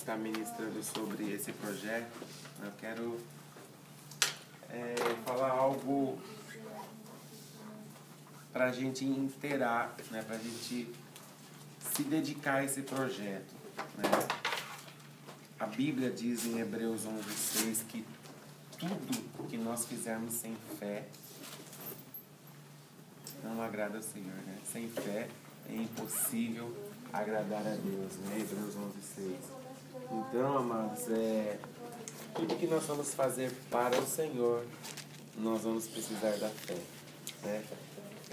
estar ministrando sobre esse projeto, eu quero falar algo para a gente inteirar, né, para a gente se dedicar a esse projeto, né? A Bíblia diz em Hebreus 11:6 que tudo que nós fizermos sem fé não agrada ao Senhor, né? Sem fé é impossível agradar a Deus, né? Hebreus 11:6. Então, amados, tudo que nós vamos fazer para o Senhor, nós vamos precisar da fé, né?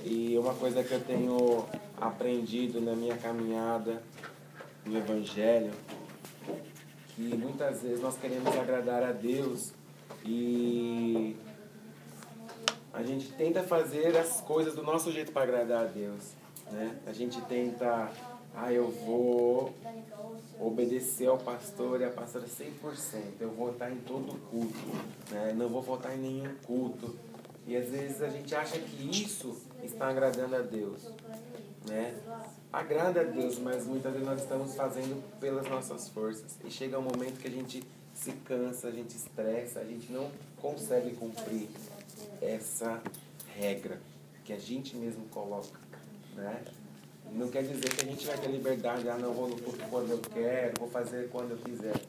E uma coisa que eu tenho aprendido na minha caminhada no Evangelho, que muitas vezes nós queremos agradar a Deus e a gente tenta fazer as coisas do nosso jeito para agradar a Deus, né? A gente tenta, eu vou obedecer ao pastor e à pastora 100%, eu vou estar em todo culto, né? Não vou faltar em nenhum culto. E às vezes a gente acha que isso está agradando a Deus, né? Agrada a Deus, mas muitas vezes nós estamos fazendo pelas nossas forças. E chega um momento que a gente se cansa, a gente estressa, a gente não consegue cumprir essa regra que a gente mesmo coloca, né? Não quer dizer que a gente vai ter liberdade, não vou no culto quando eu quero, vou fazer quando eu quiser,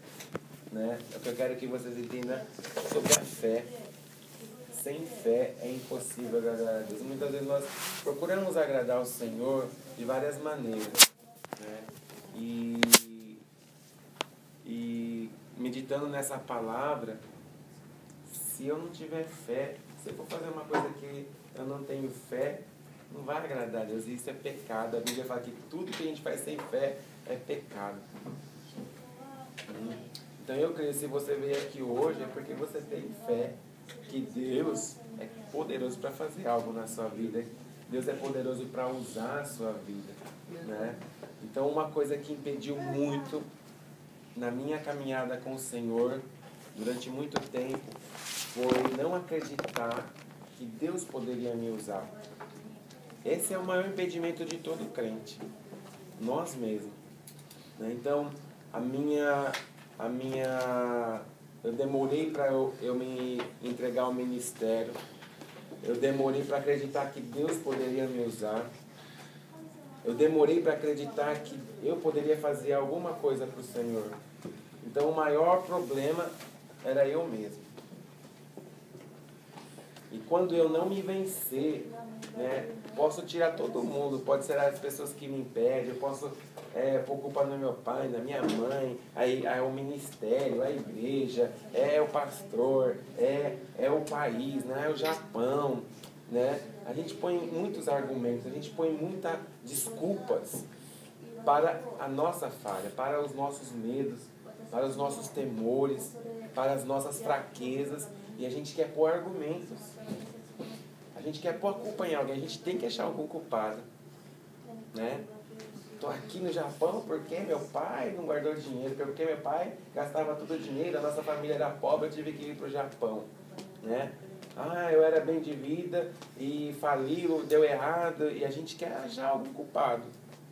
né? O que eu quero que vocês entendam sobre a fé. Sem fé é impossível agradar a Deus. Muitas vezes nós procuramos agradar o Senhor de várias maneiras, né? E meditando nessa palavra, se eu não tiver fé, se eu for fazer uma coisa que eu não tenho fé, não vai agradar a Deus. Isso é pecado. A Bíblia fala que tudo que a gente faz sem fé é pecado. Então eu creio que se você veio aqui hoje é porque você tem fé que Deus é poderoso para fazer algo na sua vida. Deus é poderoso para usar a sua vida, né? Então uma coisa que impediu muito na minha caminhada com o Senhor durante muito tempo foi não acreditar que Deus poderia me usar. Esse é o maior impedimento de todo crente, nós mesmos, né? Então eu demorei para eu me entregar ao ministério. Eu demorei para acreditar que Deus poderia me usar. Eu demorei para acreditar que eu poderia fazer alguma coisa para o Senhor. Então o maior problema era eu mesmo. E quando eu não me vencer, né, posso tirar todo mundo, pode ser as pessoas que me impedem, eu posso pôr culpa no meu pai, na minha mãe, aí o ministério, a igreja, o pastor, é o país, né, é o Japão, né? A gente põe muitos argumentos, a gente põe muitas desculpas para a nossa falha, para os nossos medos, para os nossos temores, para as nossas fraquezas, e a gente quer pôr argumentos. A gente quer pôr a culpa em alguém, a gente tem que achar algum culpado, né? Estou aqui no Japão porque meu pai não guardou dinheiro, porque meu pai gastava todo o dinheiro, a nossa família era pobre, eu tive que ir para o Japão, né? Eu era bem de vida e faliu, deu errado, e a gente quer achar algum culpado,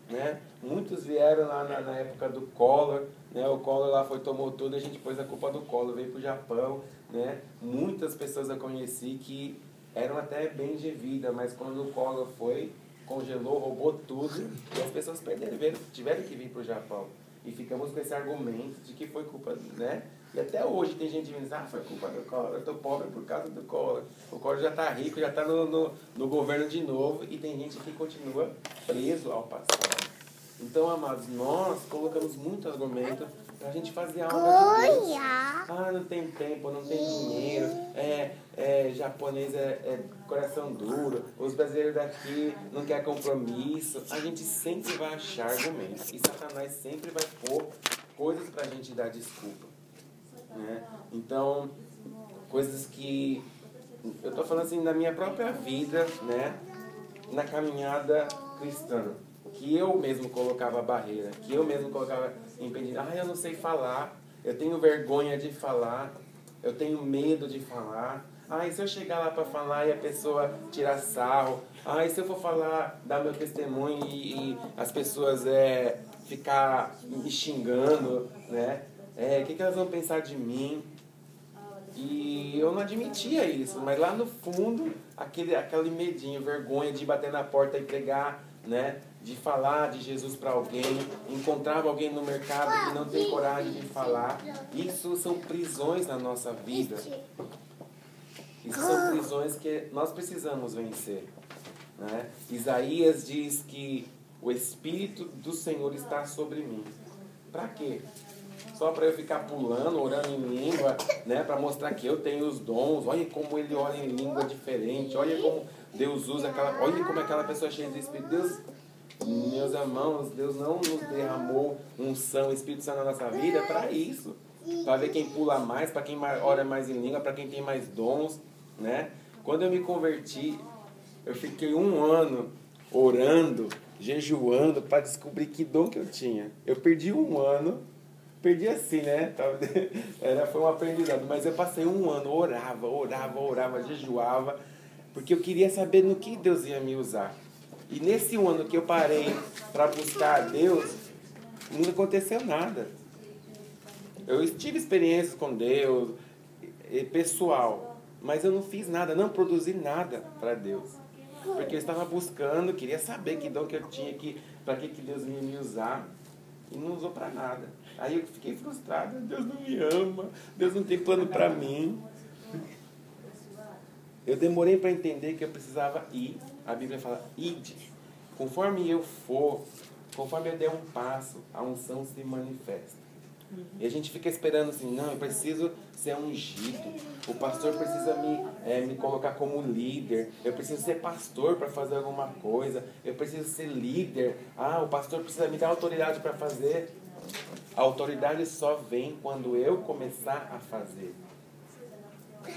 né? Muitos vieram lá na época do Collor, né? O Collor lá tomou tudo, a gente pôs a culpa do Collor, veio para o Japão, né? Muitas pessoas eu conheci que eram até bem de vida, mas quando o Collor foi, congelou, roubou tudo, e as pessoas tiveram que vir para o Japão. E ficamos com esse argumento de que foi culpa, né? E até hoje tem gente que diz, foi culpa do Collor, eu estou pobre por causa do Collor. O Collor já está rico, já está no governo de novo, e tem gente que continua preso ao passado. Então, amados, nós colocamos muito argumento para a gente fazer algo de Deus. Não tem tempo, não tem dinheiro, japonês é coração duro, os brasileiros daqui não querem compromisso. A gente sempre vai achar argumentos. E Satanás sempre vai pôr coisas para a gente dar desculpa, né? Então, coisas que eu estou falando assim na minha própria vida, né? Na caminhada cristã, que eu mesmo colocava barreira, que eu mesmo colocava impedimento. Eu não sei falar, eu tenho vergonha de falar, eu tenho medo de falar. E se eu chegar lá para falar e a pessoa tirar sarro? E se eu for falar, dar meu testemunho e as pessoas ficar me xingando, né? O que elas vão pensar de mim? E eu não admitia isso, mas lá no fundo, aquele medinho, vergonha de bater na porta e pregar, né? De falar de Jesus para alguém, encontrava alguém no mercado que não tem coragem de falar. Isso são prisões na nossa vida. Isso são prisões que nós precisamos vencer, né? Isaías diz que o Espírito do Senhor está sobre mim. Para quê? Só para eu ficar pulando, orando em língua, né? Para mostrar que eu tenho os dons. Olha como ele ora em língua diferente. Olha como Deus usa aquela... Olha como aquela pessoa é cheia de Espírito. Deus, meus irmãos, Deus não nos derramou unção, Espírito Santo na nossa vida para isso. Para ver quem pula mais, para quem ora mais em língua, para quem tem mais dons, né? Quando eu me converti, eu fiquei 1 ano orando, jejuando para descobrir que dom que eu tinha. Eu perdi 1 ano. Perdi assim, né? Foi um aprendizado. Mas eu passei 1 ano, orava, jejuava, porque eu queria saber no que Deus ia me usar. E nesse 1 ano que eu parei para buscar a Deus, não aconteceu nada. Eu tive experiências com Deus, pessoal, mas eu não fiz nada, não produzi nada para Deus. Porque eu estava buscando, queria saber que dom que eu tinha, para que Deus ia me usar. E não usou para nada. Aí eu fiquei frustrado. Deus não me ama. Deus não tem plano para mim. Eu demorei para entender que eu precisava ir. A Bíblia fala, ide. Conforme eu for, conforme eu der um passo, a unção se manifesta. E a gente fica esperando assim, não, eu preciso ser ungido. O pastor precisa me colocar como líder. Eu preciso ser pastor para fazer alguma coisa. Eu preciso ser líder. O pastor precisa me dar autoridade para fazer. A autoridade só vem quando eu começar a fazer.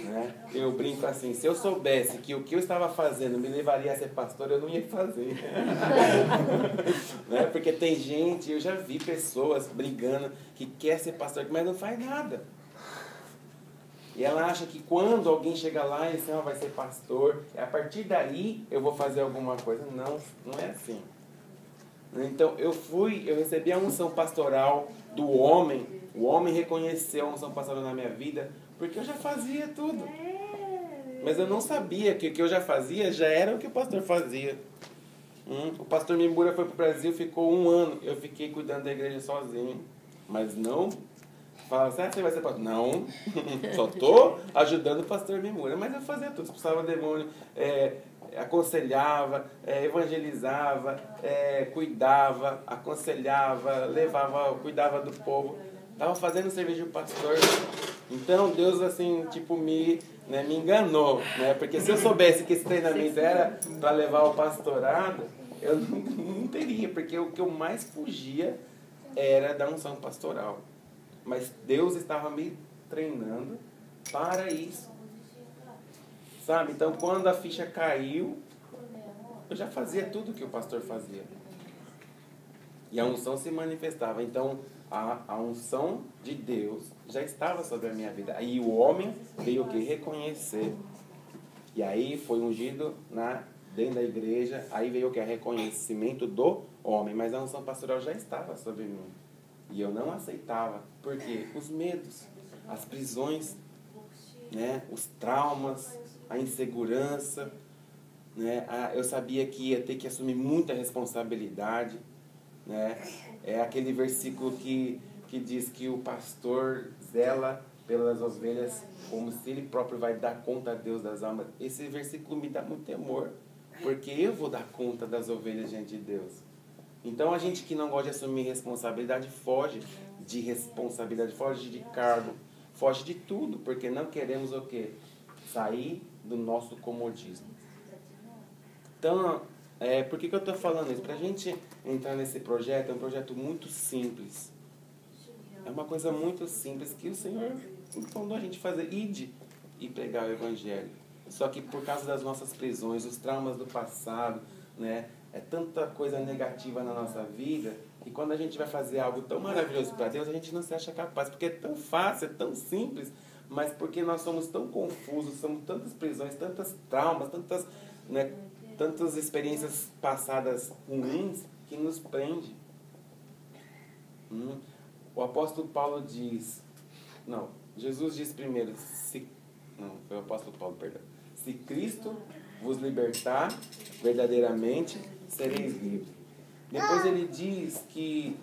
Né? Eu brinco assim, se eu soubesse que o que eu estava fazendo me levaria a ser pastor, eu não ia fazer. Né? Porque tem gente, eu já vi pessoas brigando que quer ser pastor, mas não faz nada. E ela acha que quando alguém chega lá e diz, vai ser pastor, a partir daí eu vou fazer alguma coisa. Não, não é assim. Então eu recebi a unção pastoral do homem. O homem reconheceu a unção pastoral na minha vida, porque eu já fazia tudo. Mas eu não sabia que o que eu já fazia já era o que o pastor fazia. O pastor Mimura foi para o Brasil, ficou 1 ano. Eu fiquei cuidando da igreja sozinho. Mas não... Fala, você vai ser pastor? Não. Só estou ajudando o pastor Mimura. Mas eu fazia tudo. Expulsava demônio, aconselhava, evangelizava, cuidava, aconselhava, cuidava do povo. Estava fazendo serviço de pastor. Então Deus assim, me enganou, né? Porque se eu soubesse que esse treinamento era para levar ao pastorado, eu não teria, porque o que eu mais fugia era da unção pastoral. Mas Deus estava me treinando para isso. Sabe? Então quando a ficha caiu, eu já fazia tudo o que o pastor fazia. E a unção se manifestava. Então a unção de Deus já estava sobre a minha vida. Aí o homem veio reconhecer. E aí foi ungido dentro da igreja. Aí veio o reconhecimento do homem. Mas a unção pastoral já estava sobre mim. E eu não aceitava. Por quê? Os medos, as prisões, né? Os traumas, a insegurança. Né? Eu sabia que ia ter que assumir muita responsabilidade. Né? É aquele versículo que diz que o pastor zela pelas ovelhas como se ele próprio vai dar conta a Deus das almas. Esse versículo me dá muito temor, porque eu vou dar conta das ovelhas diante de Deus. Então a gente que não gosta de assumir responsabilidade foge de responsabilidade, foge de cargo, foge de tudo, porque não queremos o quê? Sair do nosso comodismo. Então, por que eu estou falando isso? Para a gente entrar nesse projeto, é um projeto muito simples. É uma coisa muito simples que o Senhor mandou a gente fazer, e pregar o Evangelho. Só que por causa das nossas prisões, os traumas do passado, né? É tanta coisa negativa na nossa vida, que quando a gente vai fazer algo tão maravilhoso para Deus, a gente não se acha capaz, porque é tão fácil, é tão simples, mas porque nós somos tão confusos, somos tantas prisões, tantos traumas, tantas experiências passadas ruins que nos prende. o apóstolo Paulo diz... Não, Jesus diz primeiro... Não, foi o apóstolo Paulo, perdão. Se Cristo vos libertar, verdadeiramente sereis livres. Depois ele diz que